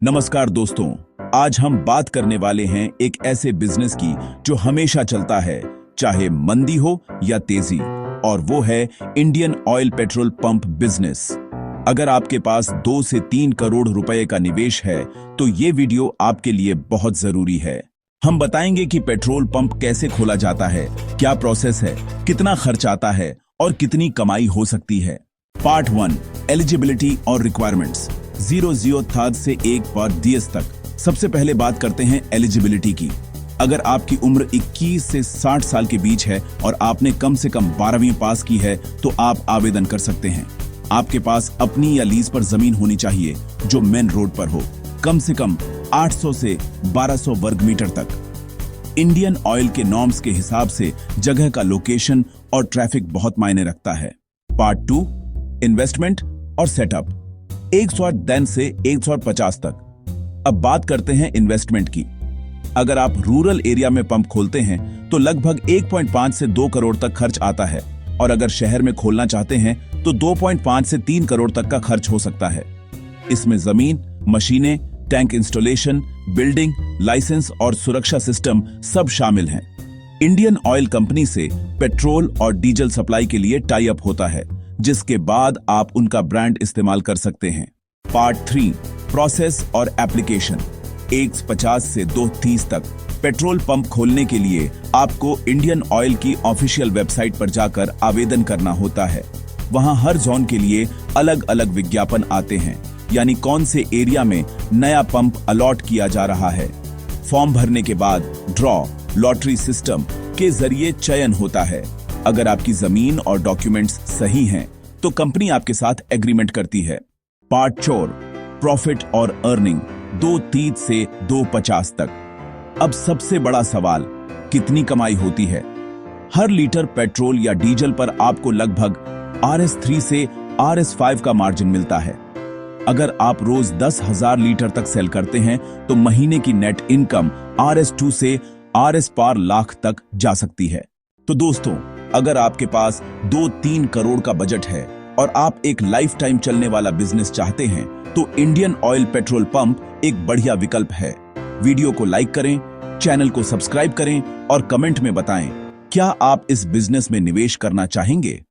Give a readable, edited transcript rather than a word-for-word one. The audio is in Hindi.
नमस्कार दोस्तों, आज हम बात करने वाले हैं एक ऐसे बिजनेस की जो हमेशा चलता है, चाहे मंदी हो या तेजी, और वो है Indian oil petrol pump business. अगर आपके पास 2 से 3 करोड़ रुपए का निवेश है तो ये वीडियो आपके लिए बहुत जरूरी है। हम बताएंगे कि पेट्रोल पंप कैसे खोला जाता है, क्या प्रोसेस है, कितना खर्च आता है और कितनी कमाई हो सकती है। पार्ट 1, एलिजिबिलिटी और रिक्वायरमेंट्स 0 से 1 पर 10 तक। सबसे पहले बात करते हैं एलिजिबिलिटी की। अगर आपकी उम्र 21 से 60 साल के बीच है और आपने कम से कम 12वीं पास की है तो आप आवेदन कर सकते हैं। आपके पास अपनी या लीज पर जमीन होनी चाहिए जो मेन रोड पर हो, कम से कम 800 से 1200 वर्ग मीटर तक। इंडियन ऑयल के नॉर्म्स के हिसाब से जगह का लोकेशन और ट्रैफिक बहुत मायने रखता है। पार्ट 2, इन्वेस्टमेंट और सेटअप 110 से 150 तक। अब बात करते हैं इन्वेस्टमेंट की। अगर आप रूरल एरिया में पंप खोलते हैं तो लगभग 1.5 से 2 करोड़ तक खर्च आता है, और अगर शहर में खोलना चाहते हैं तो 2.5 से 3 करोड़ तक का खर्च हो सकता है। इसमें जमीन, मशीनें, टैंक इंस्टॉलेशन, बिल्डिंग, लाइसेंस और सुरक्षा सिस्टम सब शामिल हैं। इंडियन ऑयल कंपनी से पेट्रोल और डीजल सप्लाई के लिए टाई अप होता है, जिसके बाद आप उनका ब्रांड इस्तेमाल कर सकते हैं। पार्ट 3, प्रोसेस और एप्लीकेशन 150 से 230 तक। पेट्रोल पंप खोलने के लिए आपको इंडियन ऑयल की ऑफिशियल वेबसाइट पर जाकर आवेदन करना होता है। वहां हर जोन के लिए अलग अलग विज्ञापन आते हैं, यानी कौन से एरिया में नया पंप अलॉट किया जा रहा है। फॉर्म भरने के बाद ड्रॉ लॉटरी सिस्टम के जरिए चयन होता है। अगर आपकी जमीन और डॉक्यूमेंट्स सही हैं तो कंपनी आपके साथ एग्रीमेंट करती है। पार्ट 4, प्रॉफिट और अर्निंग 230 से 250 तक। अब सबसे बड़ा सवाल, कितनी कमाई होती है। हर लीटर पेट्रोल या डीजल पर आपको लगभग RS3 से RS5 का मार्जिन मिलता है। अगर आप रोज 10,000 लीटर तक सेल करते हैं तो महीने की नेट इनकम RS2 से RS पार लाख तक जा सकती है। तो दोस्तों, अगर आपके पास 2-3 करोड़ का बजट है और आप एक लाइफ टाइम चलने वाला बिजनेस चाहते हैं तो इंडियन ऑयल पेट्रोल पंप एक बढ़िया विकल्प है। वीडियो को लाइक करें, चैनल को सब्सक्राइब करें और कमेंट में बताएं, क्या आप इस बिजनेस में निवेश करना चाहेंगे।